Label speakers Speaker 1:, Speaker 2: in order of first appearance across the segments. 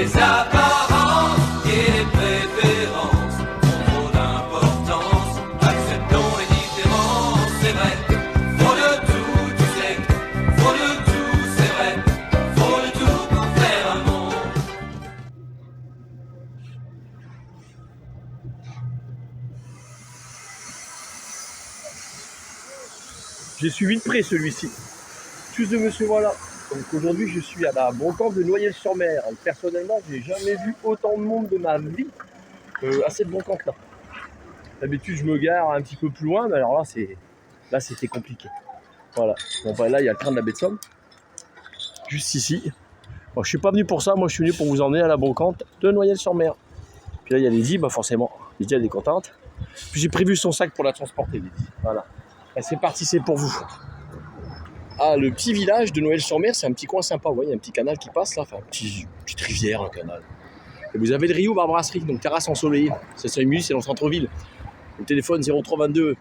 Speaker 1: Les apparences et les préférences ont trop d'importance. Acceptons les différences, c'est vrai. Faut de tout, tu sais. Faut de tout, c'est vrai. Faut de tout pour faire un monde.
Speaker 2: J'ai suivi de près celui-ci. Tous de monsieur voilà. Donc aujourd'hui je suis à la brocante de Noyelles-sur-Mer. Personnellement, j'ai jamais vu autant de monde de ma vie à cette brocante là. D'habitude je me gare un petit peu plus loin, mais alors là c'était compliqué. Voilà. Bon bah là il y a le train de la baie de Somme. Juste ici. Bon, je suis pas venu pour ça, moi je suis venu pour vous emmener à la brocante de Noyelles-sur-Mer. Puis là il y a Lydie, bah forcément, Lydie elle est contente. Puis j'ai prévu son sac pour la transporter, Lydie. Voilà. Et c'est parti, c'est pour vous. Ah, le petit village de Noyelles-sur-Mer, c'est un petit coin sympa. Vous voyez, il y a un petit canal qui passe là, enfin, une petite rivière, un canal. Et vous avez le Rio Barbrasserie, donc terrasse ensoleillée. C'est 5 minutes, c'est dans le centre-ville. Le téléphone 03 22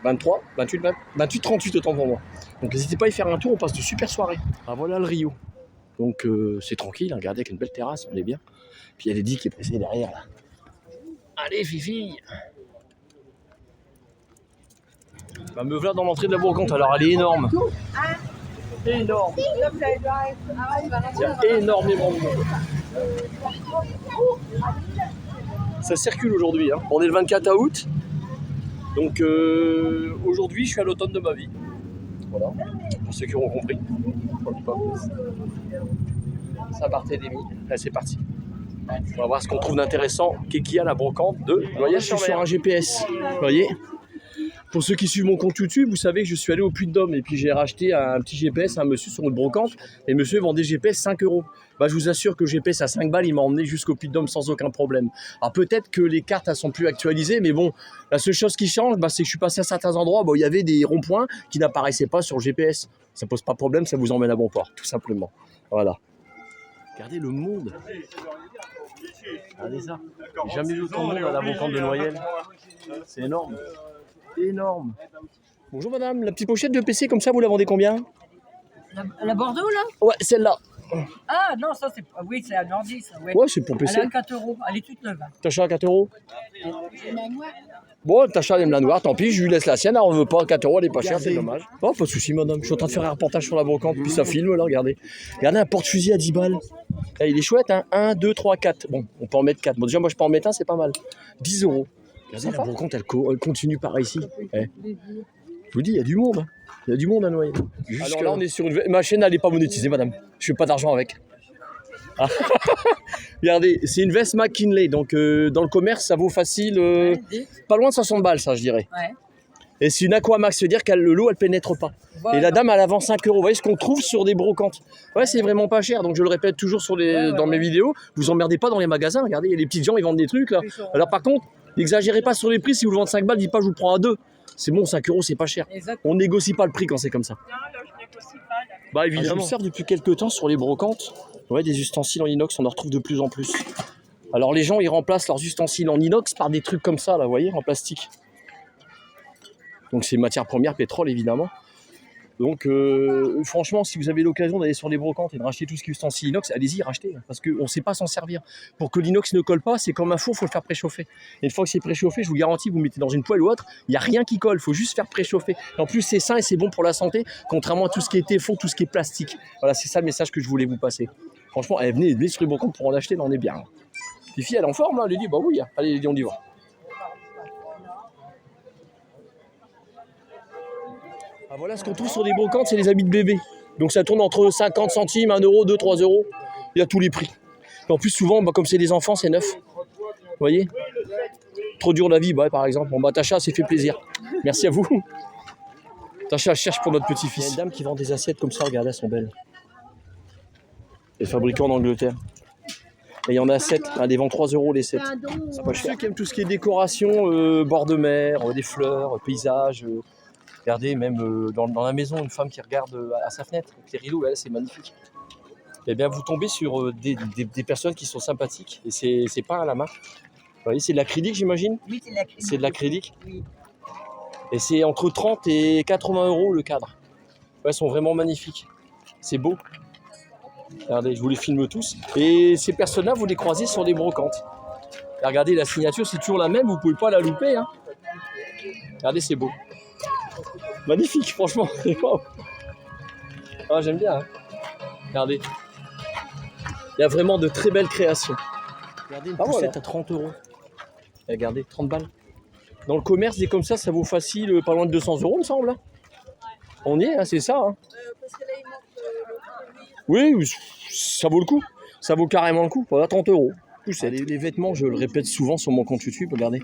Speaker 2: 23 28 38 autant pour moi. Donc n'hésitez pas à y faire un tour, on passe de super soirées. Ah voilà le Rio. Donc c'est tranquille, regardez avec une belle terrasse, on est bien. Puis il y a Lydie qui est pressée derrière là. Allez Fifi. Bah, me voilà dans l'entrée de la brocante, alors elle est énorme. Énorme. Il y a énormément de monde. Ça circule aujourd'hui. Hein. On est le 24 août. Donc aujourd'hui, je suis à l'automne de ma vie. Voilà. Pour ceux qui auront compris. Saint-Barthélemy. Allez, c'est parti. On va voir ce qu'on trouve d'intéressant. Qu'est-ce qu'il y a à la brocante de Noyelles-sur-Mer. Je suis sur un GPS. Vous voyez ? Pour ceux qui suivent mon compte YouTube, vous savez que je suis allé au Puy-de-Dôme et puis j'ai racheté un petit GPS à un monsieur sur une brocante et monsieur vendait GPS 5 €. Bah, je vous assure que le GPS à 5 balles, il m'a emmené jusqu'au Puy-de-Dôme sans aucun problème. Alors peut-être que les cartes elles sont plus actualisées, mais bon, la seule chose qui change, bah, c'est que je suis passé à certains endroits, bah, il y avait des ronds-points qui n'apparaissaient pas sur le GPS. Ça pose pas de problème, ça vous emmène à bon port, tout simplement. Voilà. Regardez le monde. Regardez ça. J'ai jamais vu autant de monde à la brocante de Noyelles. C'est énorme. Énorme. Bonjour madame, la petite pochette de PC comme ça, vous la vendez combien?
Speaker 3: La Bordeaux là?
Speaker 2: Ouais, celle-là.
Speaker 3: Ah non, ça c'est pas. Oui, c'est un ordi ça.
Speaker 2: Ouais, c'est pour PC.
Speaker 3: Elle est à 4 €. Elle est toute neuve.
Speaker 2: T'achètes à 4 €? Bon, t'achètes elle aime la noire, tant pis, je lui laisse la sienne, elle en veut pas, 4 €, elle est pas chère, c'est dommage. Oh, pas de soucis madame, je suis en train de faire un reportage sur la brocante, puis ça filme là, regardez. Regardez un porte-fusil à 10 balles. Là, il est chouette, hein, 1, 2, 3, 4. Bon, on peut en mettre 4. Bon, déjà, moi je peux en mettre un, c'est pas mal. 10 €. Regardez, la brocante, elle continue par ici. Eh. Je vous dis, il y a du monde. Hein. Il y a du monde à Noyelles. Alors là, on est sur une... Ma chaîne, elle n'est pas monétisée, madame. Je fais pas d'argent avec. Ah. Regardez, c'est une veste McKinley. Donc, dans le commerce, ça vaut facile... pas loin de 60 balles, ça, je dirais.
Speaker 3: Ouais.
Speaker 2: Et c'est une Aquamax, c'est-à-dire que l'eau, elle pénètre pas. Voilà. Et la dame, elle la vend 5 €. Vous voyez ce qu'on trouve sur des brocantes. Ouais, c'est vraiment pas cher. Donc, je le répète toujours sur dans mes vidéos. Vous emmerdez pas dans les magasins. Regardez, il y a les petits gens, ils vendent des trucs, là. Alors, par contre, n'exagérez pas sur les prix. Si vous le vendez 5 balles, dites pas, je vous prends à 2. C'est bon, 5 €, c'est pas cher. On négocie pas le prix quand c'est comme ça. Non, là, je négocie pas. Là. Bah, évidemment. Je observe depuis quelques temps sur les brocantes. Ouais, des ustensiles en inox, on en retrouve de plus en plus. Alors, les gens, ils remplacent leurs ustensiles en inox par des trucs comme ça, là, vous voyez, en plastique. Donc c'est matière première, pétrole évidemment. Donc franchement, si vous avez l'occasion d'aller sur les brocantes et de racheter tout ce qui est ustensile inox, allez-y, rachetez, parce qu'on ne sait pas s'en servir. Pour que l'inox ne colle pas, c'est comme un four, il faut le faire préchauffer. Et une fois que c'est préchauffé, je vous garantis, vous mettez dans une poêle ou autre, il n'y a rien qui colle, il faut juste faire préchauffer. Et en plus, c'est sain et c'est bon pour la santé, contrairement à tout ce qui est téflon, tout ce qui est plastique. Voilà, c'est ça le message que je voulais vous passer. Franchement, venez sur les brocantes pour en acheter, là, on est bien. Les filles, elle est en forme, là, elle dit, bah oui, allez, on y va. Ah, voilà ce qu'on trouve sur les brocantes, c'est les habits de bébé. Donc ça tourne entre 50 centimes, 1 €, 2, 3 €. Il y a tous les prix. Et en plus, souvent, bah, comme c'est des enfants, c'est neuf. Vous voyez? Trop dur la vie, bah, par exemple. Bon, bah, Tacha s'est fait plaisir. Merci à vous. Tacha cherche pour notre petit-fils. Il y a une dame qui vend des assiettes comme ça, regardez, elles sont belles. Elle est fabriquée en Angleterre. Et il y en a 7, elle les vend 3 € les 7. C'est pas cher. Ceux qui aiment tout ce qui est décoration, bord de mer, des fleurs, paysages. Regardez, même dans la maison, une femme qui regarde à sa fenêtre, avec les rideaux, là, c'est magnifique. Eh bien, vous tombez sur des personnes qui sont sympathiques, et c'est pas à la main. Vous voyez, c'est de l'acrylique, j'imagine?
Speaker 3: Oui, c'est de l'acrylique.
Speaker 2: C'est de l'acrylique?
Speaker 3: Oui.
Speaker 2: Et c'est entre 30 et 80 € le cadre. Ouais, elles sont vraiment magnifiques. C'est beau. Regardez, je vous les filme tous. Et ces personnes-là, vous les croisez sur des brocantes. Et regardez, la signature, c'est toujours la même, vous pouvez pas la louper. Hein. Regardez, c'est beau. Magnifique, franchement. Ah, j'aime bien. Hein. Regardez. Il y a vraiment de très belles créations. Regardez une poussette à 30 €. Regardez, 30 balles. Dans le commerce, des comme ça vaut facile pas loin de 200 €, il me semble. Hein. On y est, hein, c'est ça. Hein. Oui, ça vaut le coup. Ça vaut carrément le coup. Voilà, 30 €. Les vêtements, je le répète souvent sur mon compte YouTube, regardez.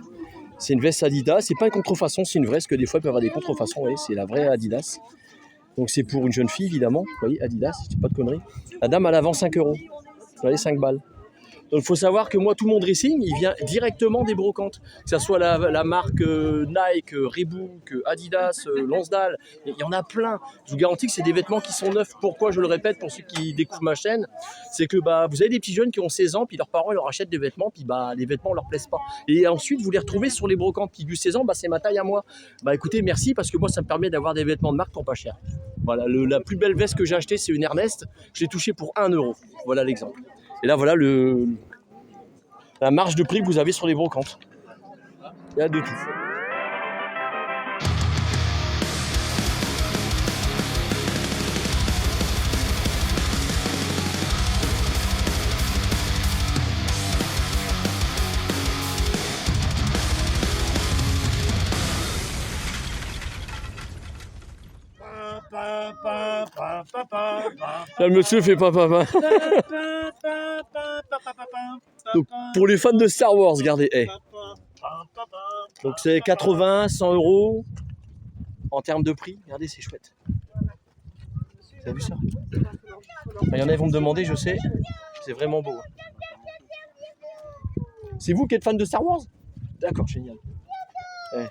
Speaker 2: C'est une veste Adidas. C'est pas une contrefaçon, c'est une vraie, parce que des fois, il peut y avoir des contrefaçons. Vous voyez, c'est la vraie Adidas. Donc, c'est pour une jeune fille, évidemment. Vous voyez, Adidas, c'est pas de conneries. La dame, elle la vend 5 €. Vous voyez, 5 balles. Donc il faut savoir que moi, tout mon dressing, il vient directement des brocantes. Que ce soit la marque Nike, Reebok, Adidas, Lonsdale, il y en a plein. Je vous garantis que c'est des vêtements qui sont neufs. Pourquoi je le répète pour ceux qui découvrent ma chaîne, c'est que vous avez des petits jeunes qui ont 16 ans, puis leurs parents ils leur achètent des vêtements, puis les vêtements ne leur plaisent pas. Et ensuite, vous les retrouvez sur les brocantes. Qui du 16 ans, c'est ma taille à moi. Écoutez, merci, parce que moi, ça me permet d'avoir des vêtements de marque pour pas cher. Voilà, la plus belle veste que j'ai achetée, c'est une Ernest. Je l'ai touchée pour 1 €. Voilà l'exemple. Et là, voilà la marge de prix que vous avez sur les brocantes. Il y a de tout. Là, le monsieur fait papa. Donc, pour les fans de Star Wars, regardez. Hey. Donc c'est 80, 100 € en termes de prix. Regardez, c'est chouette. Vous avez vu ça? Il y en a qui vont me demander, je sais. C'est vraiment beau. C'est vous qui êtes fan de Star Wars? D'accord, génial. Hey.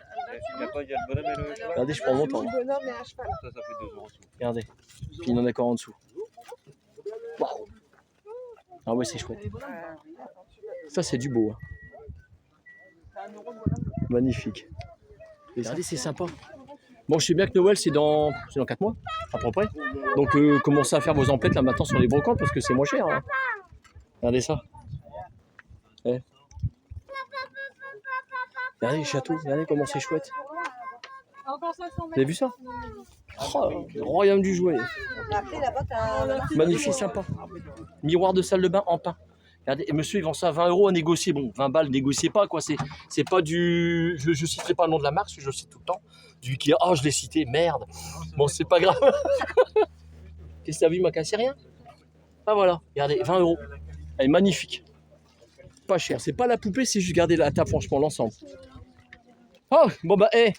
Speaker 4: Il y a le bonhomme et le cheval.
Speaker 2: Regardez, je prends mon temps.
Speaker 4: Ça fait 2 €.
Speaker 2: Regardez. Puis il y en a encore en dessous. Waouh. Ah ouais, c'est chouette. Ça, c'est du beau. Hein. Magnifique. Et regardez, c'est sympa. Bon, je sais bien que Noël, c'est dans 4 mois, à peu près. Donc, commencez à faire vos emplettes là maintenant sur les brocantes parce que c'est moins cher. Hein. Regardez ça. Ouais. Regardez les châteaux, regardez comment c'est chouette. Vous avez vu ça? Oh, le royaume du jouet. Magnifique, sympa. Miroir de salle de bain en pain. Regardez, et monsieur, il vend ça à 20 € à négocier. Bon, 20 balles, négociez pas, quoi. C'est pas du... Je citerai pas le nom de la marque, parce que je le cite tout le temps. Du Ikea. Oh, je l'ai cité, merde. Bon, c'est pas grave. Qu'est-ce que t'as vu, m'a cassé rien? Ah, voilà. Regardez, 20 €. Elle est magnifique. Pas cher. C'est pas la poupée, c'est juste garder la table, franchement, l'ensemble. Oh, bon, hey.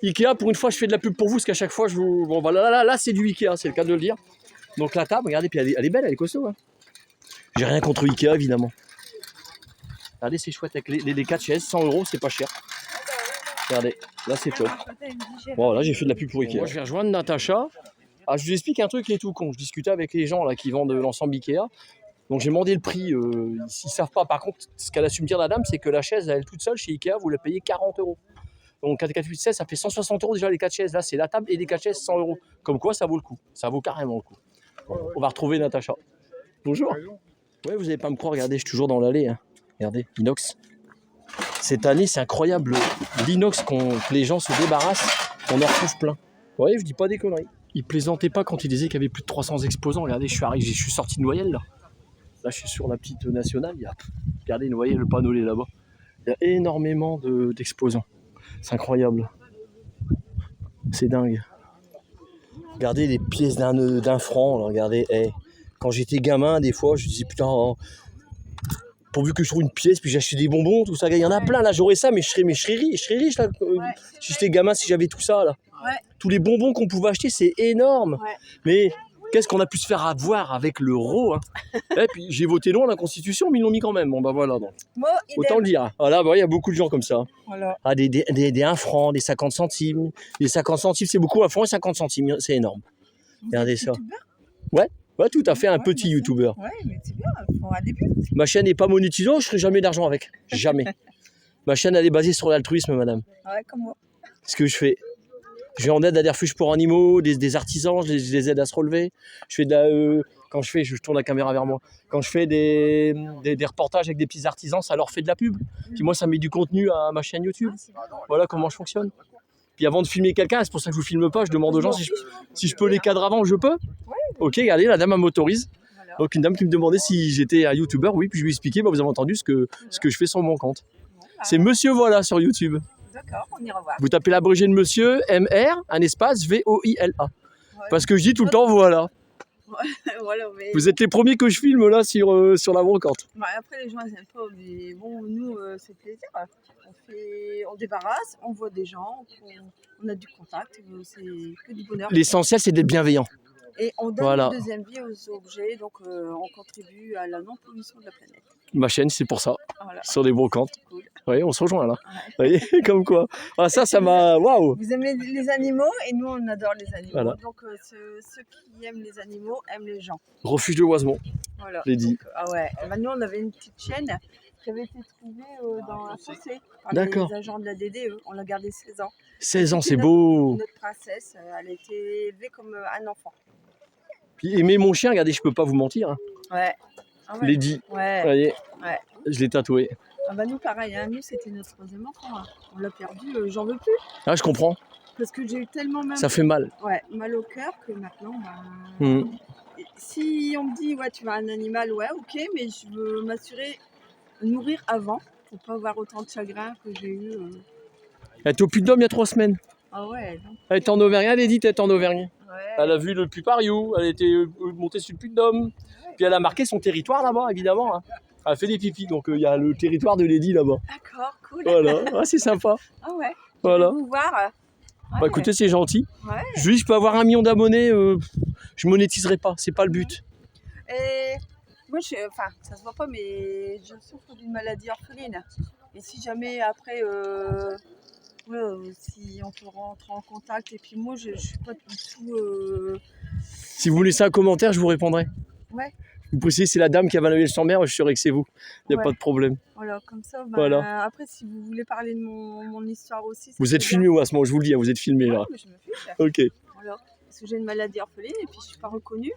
Speaker 2: Ikea, pour une fois, je fais de la pub pour vous, parce qu'à chaque fois, je vous... Bon, voilà, là, c'est du Ikea, c'est le cas de le dire. Donc, la table, regardez, puis elle est belle, elle est costaud. Hein. J'ai rien contre Ikea, évidemment. Regardez, c'est chouette, avec les 4 chaises, 100 €, c'est pas cher. Regardez, là, c'est top. Bon, là, j'ai fait de la pub pour Ikea. Moi, je vais rejoindre Natacha. Ah, je vous explique un truc qui est tout con. Je discutais avec les gens là qui vendent l'ensemble Ikea. Donc, j'ai demandé le prix. Ils ne savent pas. Par contre, ce qu'elle a su me dire, la dame, c'est que la chaise, elle toute seule, chez Ikea, vous la payez 40 €. Donc 4, 8, 16, ça fait 160 € déjà les 4 chaises. Là, c'est la table et les 4 chaises, 100 €. Comme quoi, ça vaut le coup. Ça vaut carrément le coup. Bon, on va retrouver Natacha. Bonjour. Ouais, vous n'allez pas me croire, regardez, je suis toujours dans l'allée. Hein. Regardez, inox. Cette année, c'est incroyable. L'inox que les gens se débarrassent, on en retrouve plein. Vous voyez, je dis pas des conneries. Ils plaisantaient pas quand ils disaient qu'il y avait plus de 300 exposants. Regardez, je suis sorti de Noyelles là. Là, je suis sur la petite nationale. Regardez, vous voyez le panneau là-bas. Il y a énormément d'exposants. C'est incroyable. C'est dingue. Regardez les pièces d'un franc. Là, regardez. Hey. Quand j'étais gamin, des fois, je disais putain, pourvu que je trouve une pièce, puis j'achetais des bonbons, tout ça. Il y en a plein là, j'aurais ça, mais je serais riche là. Si j'étais gamin, si j'avais tout ça là. Ouais. Tous les bonbons qu'on pouvait acheter, c'est énorme. Ouais. Mais qu'est-ce qu'on a pu se faire avoir avec l'euro, hein. Et puis j'ai voté non à la Constitution, mais ils l'ont mis quand même. Bon bah voilà. Donc. Moi, autant le dire. Voilà, il y a beaucoup de gens comme ça. Voilà. Ah, des 1 franc, des 50 centimes. Les 50 centimes, c'est beaucoup. 1 franc et 50 centimes, c'est énorme. Regardez ça. Ouais. Ouais, tout à fait, un petit youtubeur. Ouais, mais c'est bien, pour un début. Ma chaîne n'est pas monétisée, je ne ferai jamais d'argent avec. Jamais. Ma chaîne, elle est basée sur l'altruisme, madame. Ouais, comme moi. Ce que je fais. Je vais en aide à des refuges pour animaux, des artisans, je les aide à se relever. Je fais quand je tourne la caméra vers moi, quand je fais des reportages avec des petits artisans, ça leur fait de la pub. Puis moi, ça met du contenu à ma chaîne YouTube. Voilà comment je fonctionne. Puis avant de filmer quelqu'un, c'est pour ça que je vous filme pas, je demande aux gens si je peux les cadrer avant, je peux. Ok, regardez, la dame elle m'autorise.
Speaker 3: Voilà.
Speaker 2: Donc une dame qui me demandait si j'étais un YouTuber, oui, puis je lui ai expliqué, vous avez entendu ce que je fais sur mon compte. C'est Monsieur Voilà sur YouTube.
Speaker 3: D'accord, on ira voir.
Speaker 2: Vous tapez l'abrégé de Monsieur, MR, un espace, VOILA. Parce que je dis tout le temps voilà.
Speaker 5: Voilà, mais
Speaker 2: Vous êtes les premiers que je filme là sur la brocante.
Speaker 5: bah, après les gens ils aiment pas, mais bon nous c'est plaisir. On débarrasse, on voit des gens, on a du contact, c'est que du bonheur.
Speaker 2: L'essentiel, c'est d'être bienveillant.
Speaker 5: Et on donne
Speaker 2: Voilà.
Speaker 5: une deuxième vie aux objets, donc on contribue à la non-pollution de la planète.
Speaker 2: Ma chaîne, c'est pour ça,
Speaker 5: Voilà.
Speaker 2: sur des brocantes.
Speaker 5: Cool.
Speaker 2: Oui, on se rejoint là.
Speaker 5: Ouais.
Speaker 2: Vous voyez, comme quoi. Ah, ça m'a... Waouh.
Speaker 5: Vous aimez les animaux et nous on adore les animaux.
Speaker 2: Voilà.
Speaker 5: Donc ceux qui aiment les animaux aiment les gens.
Speaker 2: Refuge de Oisemont,
Speaker 5: Voilà.
Speaker 2: je l'ai dit.
Speaker 5: Donc, ah ouais. Et ben, nous on avait une petite chienne qui avait été trouvée dans un fossé par
Speaker 2: D'accord.
Speaker 5: les agents de la DDE. On l'a gardée 16 ans.
Speaker 2: 16 ans, c'est beau.
Speaker 5: Notre princesse, elle a été élevée comme un enfant.
Speaker 2: Puis aimer mon chien, regardez, je peux pas vous mentir. Hein.
Speaker 5: Ouais. Ah ouais.
Speaker 2: Lady, vous
Speaker 5: Ouais.
Speaker 2: voyez,
Speaker 5: Ouais.
Speaker 2: je l'ai tatoué.
Speaker 5: Ah bah nous pareil, hein. Nous c'était notre troisième enfant. Hein. On l'a perdu, j'en veux plus.
Speaker 2: Ah, je comprends,
Speaker 5: Parce que j'ai eu tellement
Speaker 2: ça fait mal.
Speaker 5: mal au cœur que maintenant, bah,
Speaker 2: Mhm.
Speaker 5: si on me dit ouais tu veux un animal, ouais ok, mais je veux m'assurer de nourrir avant pour pas avoir autant de chagrin que j'ai eu.
Speaker 2: Elle était au Puy-de-Dôme il y a 3 semaines.
Speaker 5: Ah ouais, donc,
Speaker 2: Elle était en Auvergne, elle est dite, elle est en Auvergne.
Speaker 5: ouais.
Speaker 2: Elle a vu le Puy-Pariou, elle était montée sur le Puy-de-Dôme. Puis elle a marqué son territoire là-bas, évidemment. Hein. Elle a fait des pipis, donc il y a le territoire de Lady là-bas.
Speaker 5: D'accord, cool.
Speaker 2: Voilà, ah, c'est sympa.
Speaker 5: Ah ouais.
Speaker 2: Voilà.
Speaker 5: Vous voir.
Speaker 2: Bah écoutez, c'est gentil.
Speaker 5: Ouais.
Speaker 2: Je dis, je peux avoir 1 million d'abonnés, je monétiserai pas, c'est pas le but.
Speaker 5: Et moi, enfin, ça se voit pas, mais je souffre d'une maladie orpheline. Et si jamais après, si on peut rentrer en contact, et puis moi, je suis pas du tout.
Speaker 2: Si vous me laissez un commentaire, je vous répondrai.
Speaker 5: Ouais.
Speaker 2: Vous précisez, c'est la dame qui a validé le sang-mère, je saurai que c'est vous. Il n'y a
Speaker 5: Ouais.
Speaker 2: pas de problème.
Speaker 5: Voilà, comme ça. Ben,
Speaker 2: Voilà.
Speaker 5: Après, si vous voulez parler de mon histoire aussi. ça
Speaker 2: Vous êtes
Speaker 5: serait
Speaker 2: filmé
Speaker 5: bien.
Speaker 2: ou à ce moment, je vous le dis, hein, vous êtes filmé là.
Speaker 5: Ouais, mais je me fiche.
Speaker 2: Ok.
Speaker 5: Voilà. Parce que j'ai une maladie orpheline et puis je suis pas reconnue.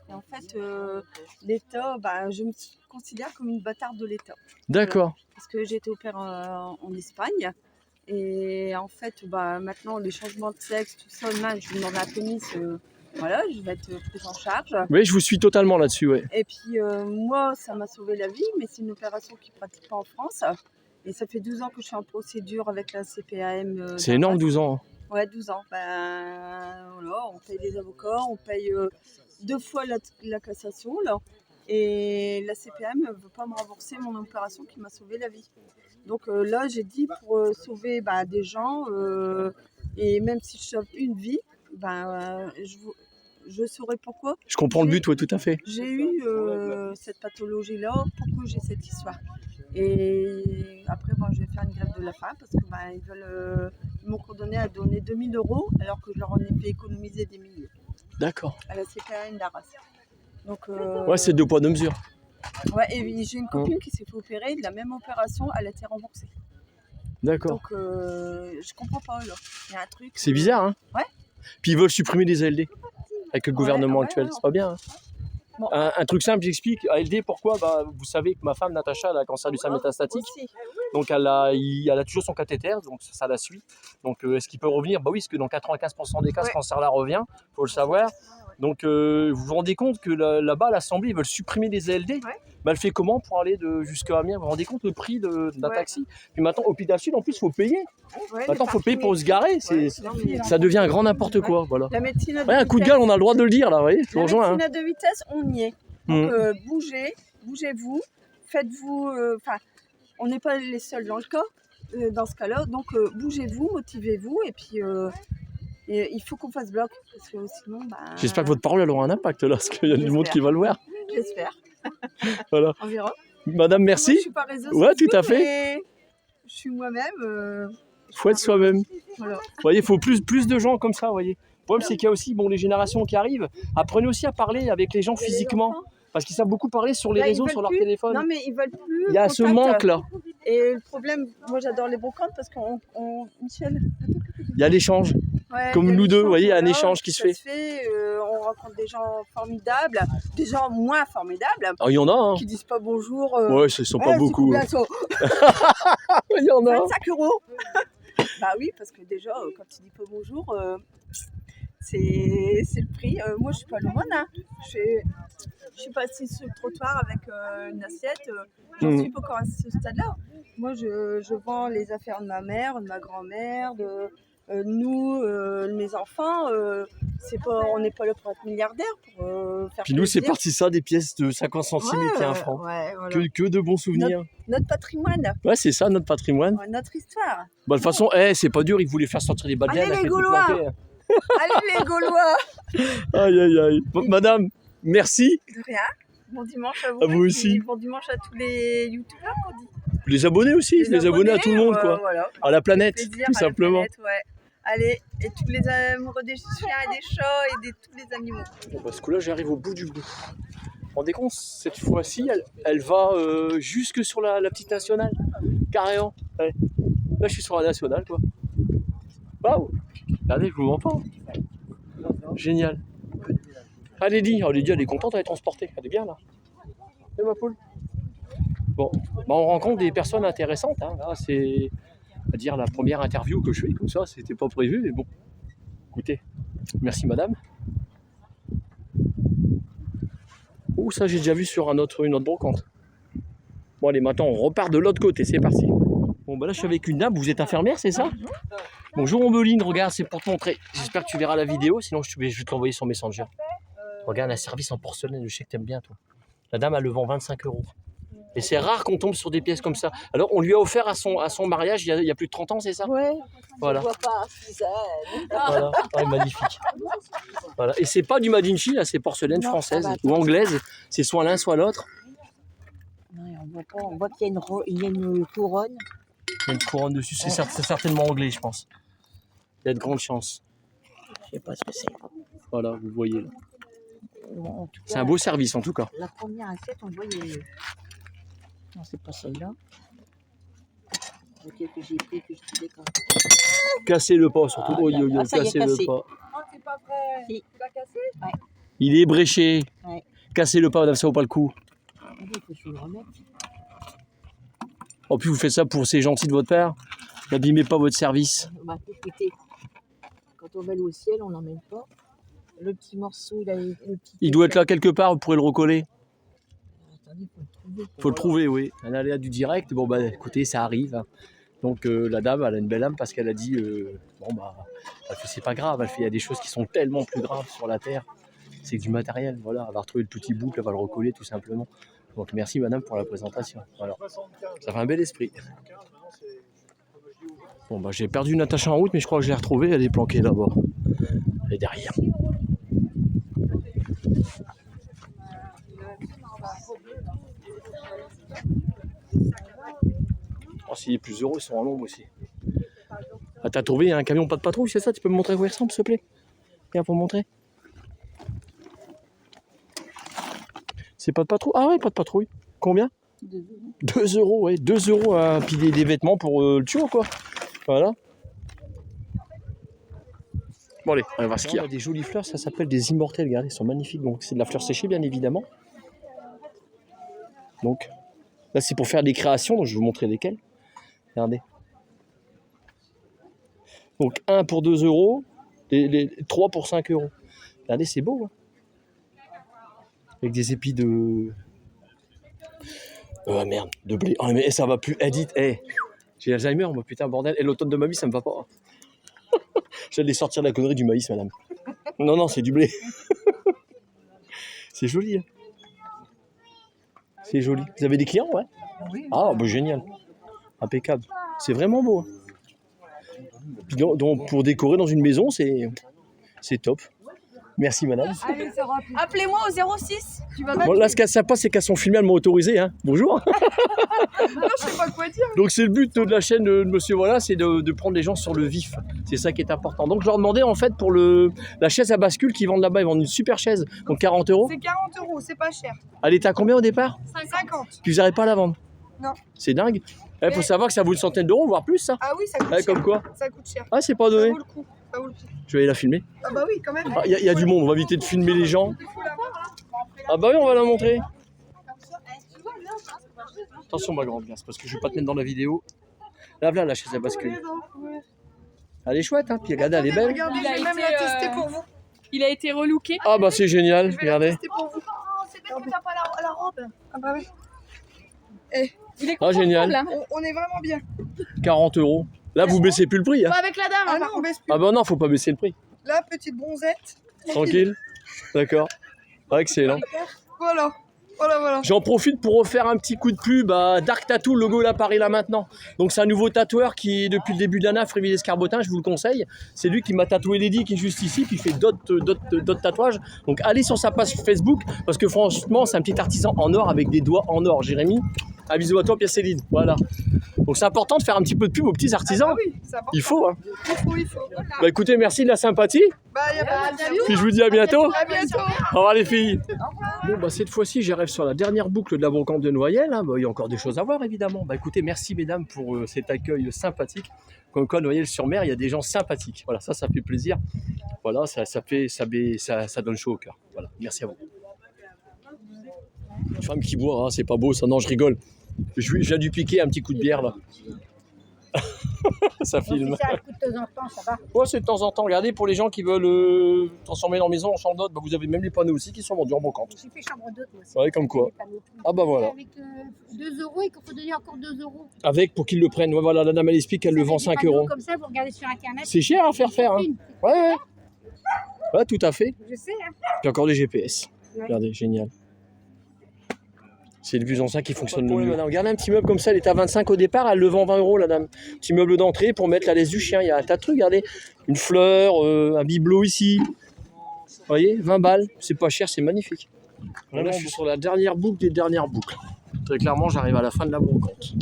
Speaker 5: Et en fait, l'État, ben, je me considère comme une bâtarde de l'État.
Speaker 2: D'accord.
Speaker 5: Parce que j'ai été opérée en Espagne. Et en fait, bah, maintenant, les changements de sexe, tout ça, je vous demande un pénis, voilà, je vais être prise en charge.
Speaker 2: Oui, je vous suis totalement là-dessus, ouais.
Speaker 5: Et puis, moi, ça m'a sauvé la vie, mais c'est une opération qui ne pratique pas en France. Et ça fait 12 ans que je suis en procédure avec la CPAM.
Speaker 2: C'est énorme, 12 ans.
Speaker 5: Ouais, 12 ans. Ben, voilà, on paye les avocats, on paye 2 fois la cassation, là. Et la CPAM ne veut pas me rembourser mon opération qui m'a sauvé la vie. Donc là, j'ai dit pour sauver des gens, et même si je sauve une vie, je saurais pourquoi.
Speaker 2: Je comprends le but, ouais, tout à fait.
Speaker 5: J'ai eu cette pathologie-là, pourquoi j'ai cette histoire. Et après, je vais faire une grève de la faim parce que ils m'ont condamné à donner 2000 € alors que je leur en ai fait économiser des milliers
Speaker 2: D'accord.
Speaker 5: à la CPAM d'Arras. Donc,
Speaker 2: Ouais, c'est 2 poids, 2 mesures.
Speaker 5: ouais, et j'ai une copine qui s'est fait opérer de la même opération, elle a été remboursée.
Speaker 2: D'accord.
Speaker 5: Donc, je comprends pas là. Il y a un truc.
Speaker 2: C'est bizarre, hein.
Speaker 5: Ouais.
Speaker 2: Puis ils veulent supprimer les ALD avec le gouvernement
Speaker 5: ouais,
Speaker 2: actuel,
Speaker 5: ouais.
Speaker 2: c'est pas bien. Hein.
Speaker 5: Bon.
Speaker 2: Un truc simple, j'explique. ALD, pourquoi vous savez que ma femme, Natacha, elle a un cancer du sein métastatique.
Speaker 5: Aussi.
Speaker 2: Donc elle a toujours son cathéter, donc ça la suit. Donc est-ce qu'il peut revenir? Bah oui, parce que dans 95% des cas, ce
Speaker 5: Ouais.
Speaker 2: cancer-là revient, faut le savoir. Donc vous vous rendez compte que là-bas, à l'Assemblée, ils veulent supprimer les ALD.
Speaker 5: Ouais.
Speaker 2: Bah, elle fait comment pour aller jusqu'à Amiens? Vous vous rendez compte le prix d'un
Speaker 5: Ouais.
Speaker 2: taxi? Puis maintenant, Hôpital Sud, en plus, il faut payer.
Speaker 5: Ouais,
Speaker 2: Maintenant, il faut payer pour se garer.
Speaker 5: Ouais, non, mais-
Speaker 2: Ça devient un grand n'importe quoi. Voilà.
Speaker 5: La médecine à deux
Speaker 2: Ouais, un coup de
Speaker 5: vitesses.
Speaker 2: gueule, on a le droit de le dire là, vous voyez, je vous
Speaker 5: La
Speaker 2: rejoins. Hein.
Speaker 5: médecine à 2 vitesses, on y est. Donc
Speaker 2: Mhm.
Speaker 5: bougez-vous, faites-vous. Enfin, on n'est pas les seuls dans le cas, dans ce cas-là. Donc bougez-vous, motivez-vous, et puis et il faut qu'on fasse bloc parce que sinon,
Speaker 2: J'espère que votre parole elle aura un impact là, parce qu'il y a du monde qui va le voir.
Speaker 5: J'espère.
Speaker 2: Voilà.
Speaker 5: On verra.
Speaker 2: Madame,
Speaker 5: Moi,
Speaker 2: merci.
Speaker 5: je suis pas réseaux
Speaker 2: Ouais,
Speaker 5: sociaux,
Speaker 2: tout à fait.
Speaker 5: mais je suis moi-même.
Speaker 2: Faut être soi-même.
Speaker 5: Voilà.
Speaker 2: Vous voyez, il faut plus de gens comme ça, vous voyez. Le problème, c'est qu'il y a aussi les générations qui arrivent. Apprenez aussi à parler avec les gens
Speaker 5: Et les
Speaker 2: physiquement.
Speaker 5: enfants,
Speaker 2: Parce qu'ils savent beaucoup parler sur les
Speaker 5: bah, ils
Speaker 2: réseaux,
Speaker 5: veulent
Speaker 2: sur leur
Speaker 5: plus.
Speaker 2: téléphone.
Speaker 5: Non, mais ils veulent plus.
Speaker 2: Il y a
Speaker 5: le
Speaker 2: ce
Speaker 5: contact.
Speaker 2: manque là.
Speaker 5: Et le problème, moi j'adore les brocantes parce qu'on Michel,
Speaker 2: Il y a l'échange.
Speaker 5: Ouais,
Speaker 2: Comme
Speaker 5: il y a
Speaker 2: nous deux, vous voyez, un
Speaker 5: voilà,
Speaker 2: échange qui se fait.
Speaker 5: On rencontre des gens formidables, des gens moins formidables,
Speaker 2: Alors, il y en a, hein.
Speaker 5: qui disent pas bonjour.
Speaker 2: Ouais, ce sont pas
Speaker 5: c'est
Speaker 2: beaucoup.
Speaker 5: combien,
Speaker 2: hein.
Speaker 5: ça
Speaker 2: Il y en a.
Speaker 5: 25 €. Bah oui, parce que déjà, quand tu dis pas bonjour, c'est le prix. Moi, je suis pas l'aumône. Hein. Je suis passée sur le trottoir avec une assiette. J'en suis pas encore à ce stade-là. Moi, je vends les affaires de ma mère, de ma grand-mère, de nous, mes enfants. On n'est pas là pour être milliardaire, pour faire
Speaker 2: Puis nous, c'est
Speaker 5: plaisir.
Speaker 2: parti ça, des pièces de 50 centimes et puis 1 franc.
Speaker 5: Ouais, voilà.
Speaker 2: Que de bons souvenirs.
Speaker 5: Notre patrimoine,
Speaker 2: Ouais, c'est ça, notre patrimoine.
Speaker 5: notre histoire.
Speaker 2: Bah, de toute façon, c'est pas dur, ils voulaient faire sortir les badges.
Speaker 5: Allez, les Gaulois. Allez les Gaulois.
Speaker 2: Aïe, aïe, aïe. Bon, madame, merci.
Speaker 5: De rien. Bon dimanche à vous.
Speaker 2: À vous
Speaker 5: et
Speaker 2: aussi.
Speaker 5: puis Bon dimanche à tous les youtubeurs qu'on dit.
Speaker 2: Les abonnés aussi, les abonnés à tout le monde, quoi.
Speaker 5: Voilà.
Speaker 2: À la planète,
Speaker 5: Plaisir
Speaker 2: tout
Speaker 5: à la
Speaker 2: simplement.
Speaker 5: planète, ouais. Allez, et tous les amoureux des chiens et des chats et de tous les animaux.
Speaker 2: Bon, bah, ce coup-là, j'arrive au bout du bout. Vous vous rendez compte, cette fois-ci, elle va jusque sur la petite nationale. Carrément. Ouais. Là, je suis sur la nationale, quoi. Waouh. Regardez, je vous mens pas. Génial. Ah, Lady, elle est contente, elle est transportée. Elle est bien, là. Et ma poule. Bon, bah, on rencontre des personnes intéressantes. Hein. Là, c'est, on va dire, la première interview que je fais, comme ça, c'était pas prévu, mais bon. Écoutez, merci madame. Oh, ça j'ai déjà vu sur une autre brocante. Bon allez, maintenant on repart de l'autre côté, c'est parti. Bon bah là je suis avec une dame, vous êtes infirmière, c'est ça? Bonjour Ombeline, regarde, c'est pour te montrer. J'espère que tu verras la vidéo, sinon je vais te l'envoyer sur Messenger. Regarde un service en porcelaine, je sais que t'aimes bien toi. La dame elle le vend 25 €. Et c'est rare qu'on tombe sur des pièces comme ça. Alors on lui a offert à son mariage il y a plus de 30 ans, c'est ça?
Speaker 5: Ouais.
Speaker 2: Voilà.
Speaker 5: Je vois pas, Suzanne.
Speaker 2: Voilà, ouais, magnifique. Voilà. Et c'est pas du Made in Chine, là, c'est porcelaine
Speaker 5: Non,
Speaker 2: française
Speaker 5: ça va,
Speaker 2: ou anglaise. C'est soit l'un, soit l'autre.
Speaker 6: Non, on voit pas. On voit qu'il y a une couronne.
Speaker 2: Il y a une couronne dessus. C'est certainement anglais, je pense. Il y a de grandes chances.
Speaker 6: Je sais pas ce que c'est.
Speaker 2: Voilà, vous voyez là.
Speaker 6: Bon, en tout
Speaker 2: C'est
Speaker 6: cas,
Speaker 2: un beau service en tout cas.
Speaker 6: La première assiette, on voyait. Non, c'est pas celle-là. Ok, que j'ai pris, que je trouvais quand
Speaker 2: Cassez le pas, surtout.
Speaker 6: Ah,
Speaker 2: Oh, yo, yo,
Speaker 6: ah, ça y est,
Speaker 2: cassez
Speaker 6: cassé.
Speaker 2: le pas.
Speaker 5: Oh, c'est pas vrai.
Speaker 6: Si.
Speaker 5: Tu l'as cassé?
Speaker 2: Il est bréché.
Speaker 6: Ouais.
Speaker 2: Cassez le pas, madame, ça vaut pas le coup.
Speaker 6: il faut que je le remette.
Speaker 2: En plus, vous faites ça pour c'est gentil de votre père. N'abîmez pas votre service.
Speaker 6: Bah, écoutez, quand on va aller au ciel, on n'emmène pas. Le petit morceau, le petit.
Speaker 2: Il doit être là quelque part, vous pourrez le recoller.
Speaker 6: Attendez, faut le trouver.
Speaker 2: Faut le trouver, oui. Un aléa du direct, bon bah écoutez, ça arrive. Donc la dame, elle a une belle âme parce qu'elle a dit, bon bah, elle fait, c'est pas grave, elle fait, il y a des choses qui sont tellement plus graves sur la terre. C'est que du matériel, voilà. Elle va retrouver le petit bout, elle va le recoller tout simplement. Donc merci madame pour la présentation. Voilà. Ça fait un bel esprit. Bon bah j'ai perdu Natacha en route, mais je crois que je l'ai retrouvée, elle est planquée là-bas. Elle est derrière. Oh, s'il est plus heureux, ils sont en l'ombre aussi. Ah, t'as trouvé un camion pas de patrouille, c'est ça? Tu peux me montrer à quoi il ressemble, s'il te plaît? Viens pour me montrer. C'est pas de patrouille? Ah ouais, pas de patrouille. Combien? 2 €, ouais. 2 € à puis des vêtements pour le tuyau, quoi. Voilà. Bon allez, on va voir ce qu'il y a. Des jolies fleurs, ça s'appelle des immortelles, regardez, elles sont magnifiques. Donc c'est de la fleur séchée, bien évidemment. Donc là, c'est pour faire des créations, donc je vais vous montrer lesquelles. Regardez. Donc 1 pour 2 €, les 3 pour 5 €. Regardez, c'est beau. Hein, avec des épis de... Oh merde, de blé. Oh mais ça va plus. Edith, j'ai Alzheimer, moi putain, bordel. Et l'automne de ma vie, ça me va pas. J'allais sortir la connerie du maïs, madame. Non, non, c'est du blé. C'est joli. Hein. C'est joli. Vous avez des clients, ouais?
Speaker 3: Oui.
Speaker 2: Ah, bah génial. Impeccable. C'est vraiment beau. Hein. Puis donc, pour décorer dans une maison, c'est top. Merci, madame.
Speaker 5: Allez, c'est rapide. Appelez-moi au 06. Tu vas
Speaker 2: Bon, là, ce qu'elle ne sait pas, c'est qu'elles sont filmées, elles m'ont autorisé. Hein. Bonjour.
Speaker 5: Non, je sais pas quoi dire.
Speaker 2: Donc, c'est le but de la chaîne de monsieur, voilà, c'est de prendre les gens sur le vif. C'est ça qui est important. Donc, je leur demandais, en fait, pour la chaise à bascule qu'ils vendent là-bas, ils vendent une super chaise, donc 40 €.
Speaker 5: C'est 40 €, c'est pas cher.
Speaker 2: Elle était à combien au départ?
Speaker 5: 50.
Speaker 2: Puis vous n'arrivez pas à la vendre?
Speaker 5: Non.
Speaker 2: C'est dingue. Il faut savoir que ça vaut une centaine d'euros, voire plus, ça.
Speaker 5: Ah oui, ça coûte
Speaker 2: Ouais,
Speaker 5: cher.
Speaker 2: comme quoi?
Speaker 5: Ça coûte cher.
Speaker 2: Ah, c'est pas
Speaker 5: Ça
Speaker 2: donné.
Speaker 5: vaut le coup.
Speaker 7: Ça vaut le coup.
Speaker 2: Je vais aller la filmer.
Speaker 7: Ah bah oui, quand même.
Speaker 2: Ah, il y a du monde, on va éviter de filmer les gens. Ah bah oui, on va la montrer. Attention ma grande, bien, c'est parce que je vais pas te mettre dans la vidéo. Là, la chaise à bascule. Elle est chouette, hein, puis regardez, elle est belle.
Speaker 7: Regardez,
Speaker 8: Il a
Speaker 7: je vais même
Speaker 8: été,
Speaker 7: la tester pour vous.
Speaker 8: Il a été relooké.
Speaker 2: Ah bah c'est génial,
Speaker 7: Je vais la
Speaker 2: regardez.
Speaker 7: tester pour vous. C'est bête que t'as pas la robe. Ah bah oui.
Speaker 8: Il est
Speaker 2: Ah génial,
Speaker 8: confortable, hein.
Speaker 7: On est vraiment bien.
Speaker 2: 40 €. Là, vous baissez plus le prix. Hein.
Speaker 8: Pas avec la dame.
Speaker 7: Ah
Speaker 8: hein,
Speaker 7: non, on baisse plus.
Speaker 2: Ah bah non, faut pas baisser le prix.
Speaker 7: La petite bronzette.
Speaker 2: Tranquille. D'accord. Ah, excellent.
Speaker 7: Voilà. Voilà.
Speaker 2: J'en profite pour refaire un petit coup de pub à Dark Tattoo, le logo là apparaît là maintenant. Donc c'est un nouveau tatoueur qui, depuis le début de l'année, à Fréville-Escarbotin, je vous le conseille. C'est lui qui m'a tatoué Lady qui est juste ici, puis il fait d'autres tatouages. Donc allez sur sa page Facebook, parce que franchement c'est un petit artisan en or avec des doigts en or. Jérémy, un bisou à toi, Pierre Céline. Voilà. Donc c'est important de faire un petit peu de pub aux petits artisans.
Speaker 7: Ah oui, c'est important.
Speaker 2: Il faut, hein.
Speaker 7: Il faut.
Speaker 2: Bah écoutez, merci de la sympathie.
Speaker 7: Bah, y a pas de souci.
Speaker 2: Puis je vous dis à bientôt.
Speaker 7: À bientôt.
Speaker 2: Au revoir les filles. Bon bah cette fois-ci j'arrive sur la dernière boucle de la brocante de Noyelles. Hein. Bah, il y a encore des choses à voir évidemment. Bah écoutez, merci mesdames pour cet accueil sympathique. Comme quoi Noyelles-sur-Mer, il y a des gens sympathiques. Voilà, ça fait plaisir. Voilà, ça donne chaud au cœur. Voilà, merci à vous. Une femme qui boit, hein, c'est pas beau ça, non je rigole. Je viens du piquer un petit coup de bière là. Ça filme.
Speaker 6: Ça coûte de temps en temps, ça va.
Speaker 2: Ouais, c'est de temps en temps. Regardez, pour les gens qui veulent transformer leur maison en chambre d'hôte, bah, vous avez même les panneaux aussi qui sont vendus en brocante.
Speaker 6: J'ai fait chambre d'hôte, moi aussi.
Speaker 2: Ouais, comme quoi. Ah bah voilà.
Speaker 6: Avec 2 € et qu'il faut donner encore 2 €.
Speaker 2: Avec pour qu'ils le prennent. Ouais, voilà, la dame elle explique qu'elle le vend 5 €.
Speaker 6: Comme ça, vous regardez sur internet.
Speaker 2: C'est cher à faire hein. Ouais. Ouais, tout à fait.
Speaker 6: Je sais, hein.
Speaker 2: Puis encore des GPS. Regardez, génial. C'est le plus ancien qui fonctionne le mieux. Regardez un petit meuble comme ça, elle était à 25 au départ, elle le vend 20 € la dame. Petit meuble d'entrée pour mettre la laisse du chien. Il y a un tas de trucs, regardez. Une fleur, un bibelot ici. Vous voyez, 20 balles, c'est pas cher, c'est magnifique. Là, je suis sur la dernière boucle des dernières boucles. Très clairement, j'arrive à la fin de la brocante.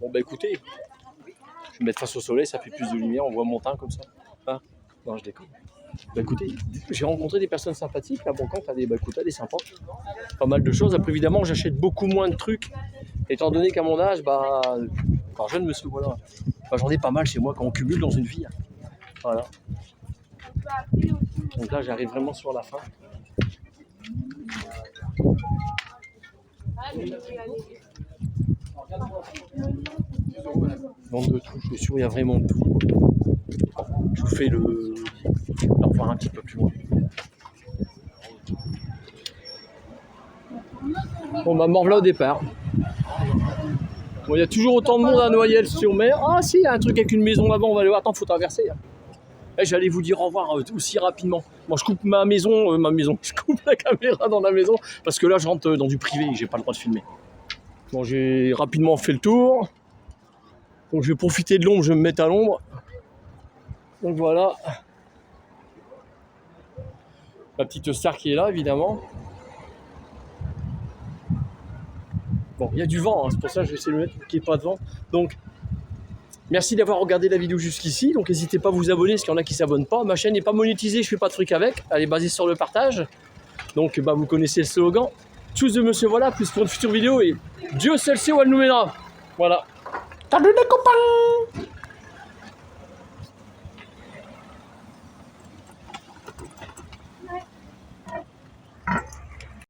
Speaker 2: Bon bah écoutez, je vais me mettre face au soleil, ça fait plus de lumière, on voit mon teint comme ça. Ah, non, je déconne. Bah écoutez, j'ai rencontré des personnes sympathiques, la brocante, elle est sympa. Pas mal de choses. Après évidemment, j'achète beaucoup moins de trucs, étant donné qu'à mon âge, encore jeune monsieur, voilà. J'en ai pas mal chez moi quand on cumule dans une vie. Hein. Voilà. Donc là, j'arrive vraiment sur la fin. Vente de tout, je suis sûr, il y a vraiment tout. Je vous fais le revoir un petit peu plus loin. Bon, bah, Morvela au départ. Bon, il y a toujours autant de monde à Noyelles-sur-Mer. Ah, si, il y a un truc avec une maison là-bas, on va aller voir. Attends, faut traverser. Hein. J'allais vous dire au revoir aussi rapidement. Moi, je coupe je coupe la caméra dans la maison parce que là, je rentre dans du privé, j'ai pas le droit de filmer. Bon, j'ai rapidement fait le tour. Donc, je vais profiter de l'ombre, je vais me mettre à l'ombre. Donc voilà. La petite star qui est là, évidemment. Bon, il y a du vent, hein, c'est pour ça que je vais essayer de le mettre pour qu'il n'y ait pas de vent. Donc, merci d'avoir regardé la vidéo jusqu'ici. Donc, n'hésitez pas à vous abonner, parce qu'il y en a qui ne s'abonnent pas. Ma chaîne n'est pas monétisée, je ne fais pas de trucs avec. Elle est basée sur le partage. Donc, vous connaissez le slogan. Tchuss de monsieur, voilà, plus pour une future vidéo. Et Dieu seul sait où elle nous mènera. Voilà. Salut les copains!